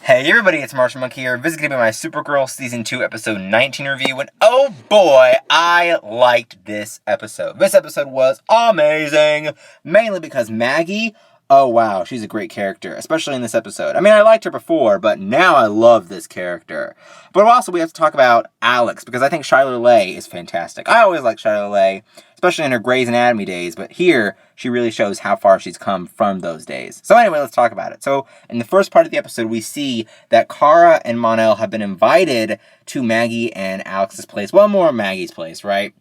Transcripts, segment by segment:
Hey everybody, it's Martian Monkey here, visiting my Supergirl Season 2 Episode 19 review, and oh boy, I liked this episode. This episode was amazing, mainly because Maggie, oh wow, she's a great character, especially in this episode. I mean, I liked her before, but now I love this character. But also, we have to talk about Alex, because I think Shyler Leigh is fantastic. I always like Shyler Leigh, especially in her Grey's Anatomy days, but here, she really shows how far she's come from those days. So anyway, let's talk about it. So, in the first part of the episode, we see that Kara and Mon-El have been invited to Maggie and Alex's place. Well, more Maggie's place, right?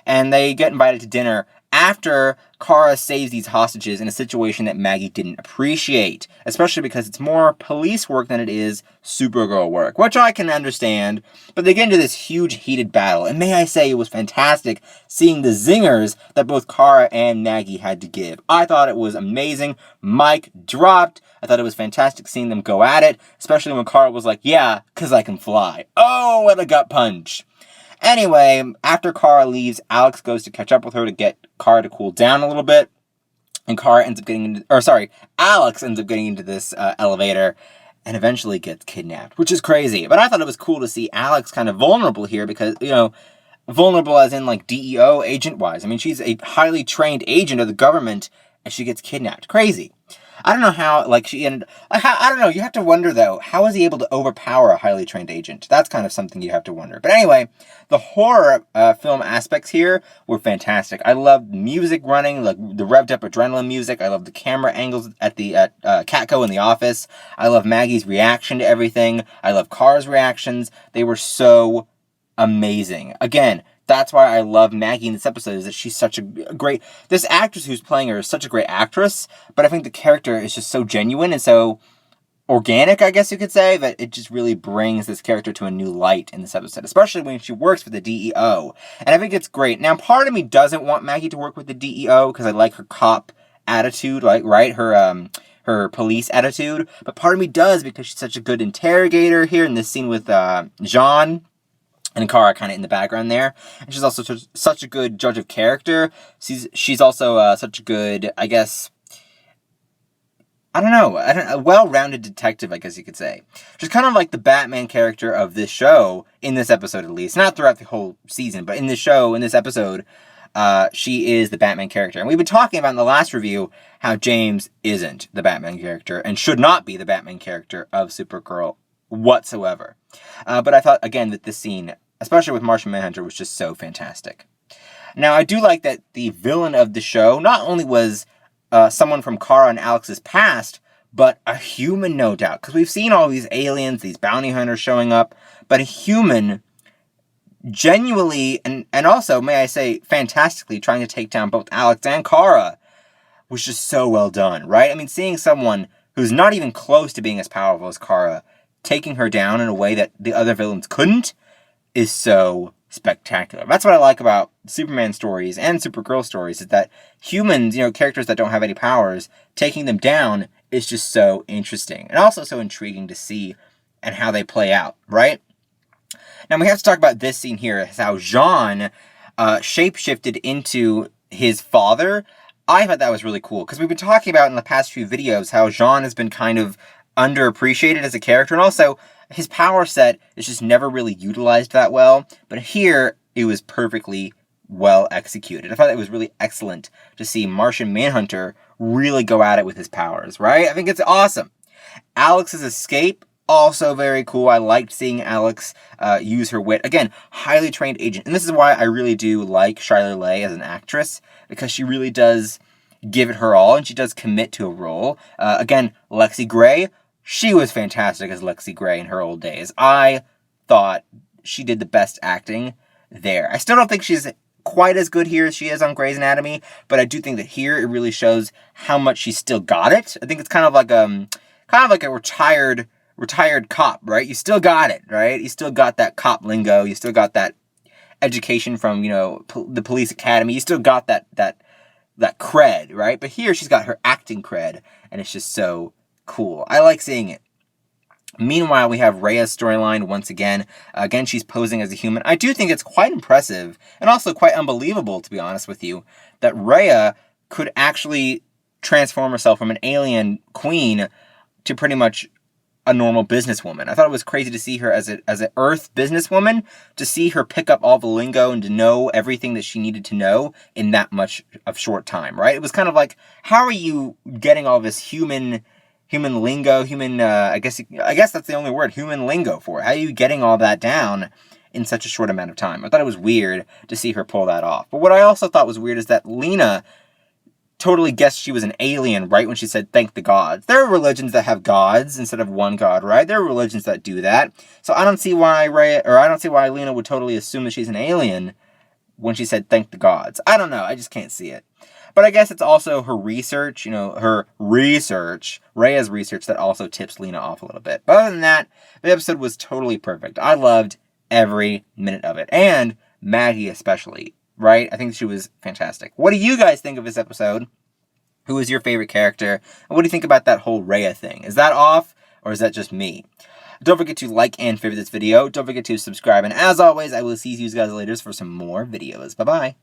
And they get invited to dinner after Kara saves these hostages in a situation that Maggie didn't appreciate, especially because it's more police work than it is Supergirl work, which I can understand, but they get into this huge heated battle, and may I say it was fantastic seeing the zingers that both Kara and Maggie had to give. I thought it was amazing. Mic dropped. I thought it was fantastic seeing them go at it, especially when Kara was like, yeah, 'cause I can fly. Oh, what a gut punch. Anyway, after Kara leaves, Alex goes to catch up with her to get Kara to cool down a little bit. And Alex ends up getting into this elevator and eventually gets kidnapped, which is crazy. But I thought it was cool to see Alex kind of vulnerable here because, vulnerable as in like DEO agent-wise. I mean, she's a highly trained agent of the government and she gets kidnapped. Crazy. I don't know how, she ended... I don't know, you have to wonder, though, how is he able to overpower a highly trained agent? That's kind of something you have to wonder. But anyway, the horror film aspects here were fantastic. I loved music running, like the revved-up adrenaline music. I loved the camera angles at Catco in the office. I love Maggie's reaction to everything. I love Kara's reactions. They were so amazing. Again, that's why I love Maggie in this episode, is that she's such a great... This actress who's playing her is such a great actress, but I think the character is just so genuine and so organic, I guess you could say, that it just really brings this character to a new light in this episode, especially when she works for the DEO. And I think it's great. Now, part of me doesn't want Maggie to work with the DEO, because I like her cop attitude, her police attitude, but part of me does because she's such a good interrogator here in this scene with Jean and Kara kind of in the background there. And she's also such a good judge of character. She's also such a good, I guess, a well-rounded detective, I guess you could say. She's kind of like the Batman character of this show, in this episode at least. Not throughout the whole season, but in this show, in this episode, she is the Batman character. And we've been talking about in the last review how James isn't the Batman character and should not be the Batman character of Supergirl whatsoever. But I thought, again, that this scene, especially with Martian Manhunter, was just so fantastic. Now, I do like that the villain of the show not only was someone from Kara and Alex's past, but a human, no doubt. Because we've seen all these aliens, these bounty hunters showing up, but a human genuinely, and also, may I say, fantastically trying to take down both Alex and Kara was just so well done, right? I mean, seeing someone who's not even close to being as powerful as Kara taking her down in a way that the other villains couldn't is so spectacular. That's what I like about Superman stories and Supergirl stories, is that humans, characters that don't have any powers, taking them down is just so interesting. And also so intriguing to see and how they play out, right? Now we have to talk about this scene here, is how Jean shapeshifted into his father. I thought that was really cool, because we've been talking about in the past few videos how Jean has been kind of underappreciated as a character, and also his power set is just never really utilized that well, but here it was perfectly well executed. I thought it was really excellent to see Martian Manhunter really go at it with his powers, right? I think it's awesome. Alex's escape, also very cool. I liked seeing Alex use her wit. Again, highly trained agent, and this is why I really do like Shyler Leigh as an actress, because she really does give it her all, and she does commit to a role. Again, Lexi Gray, she was fantastic as Lexi Gray in her old days. I thought she did the best acting there. I still don't think she's quite as good here as she is on Grey's Anatomy, but I do think that here it really shows how much she still got it. I think it's kind of like a retired cop, right? You still got it, right? You still got that cop lingo. You still got that education from, the police academy. You still got that cred, right? But here she's got her acting cred, and it's just so cool. I like seeing it. Meanwhile, we have Rhea's storyline once again. Again, she's posing as a human. I do think it's quite impressive, and also quite unbelievable, to be honest with you, that Rhea could actually transform herself from an alien queen to pretty much a normal businesswoman. I thought it was crazy to see her as an Earth businesswoman, to see her pick up all the lingo and to know everything that she needed to know in that much of short time, right? It was kind of like, how are you getting all this human lingo, I guess that's the only word, human lingo for it. How are you getting all that down in such a short amount of time? I thought it was weird to see her pull that off. But what I also thought was weird is that Lena totally guessed she was an alien right when she said, thank the gods. There are religions that have gods instead of one god, right? There are religions that do that. So I don't see why Lena would totally assume that she's an alien when she said, thank the gods. I don't know. I just can't see it. But I guess it's also her research, Rhea's research, that also tips Lena off a little bit. But other than that, the episode was totally perfect. I loved every minute of it. And Maggie especially. Right? I think she was fantastic. What do you guys think of this episode? Who is your favorite character? And what do you think about that whole Rhea thing? Is that off, or is that just me? Don't forget to like and favorite this video. Don't forget to subscribe. And as always, I will see you guys later for some more videos. Bye-bye.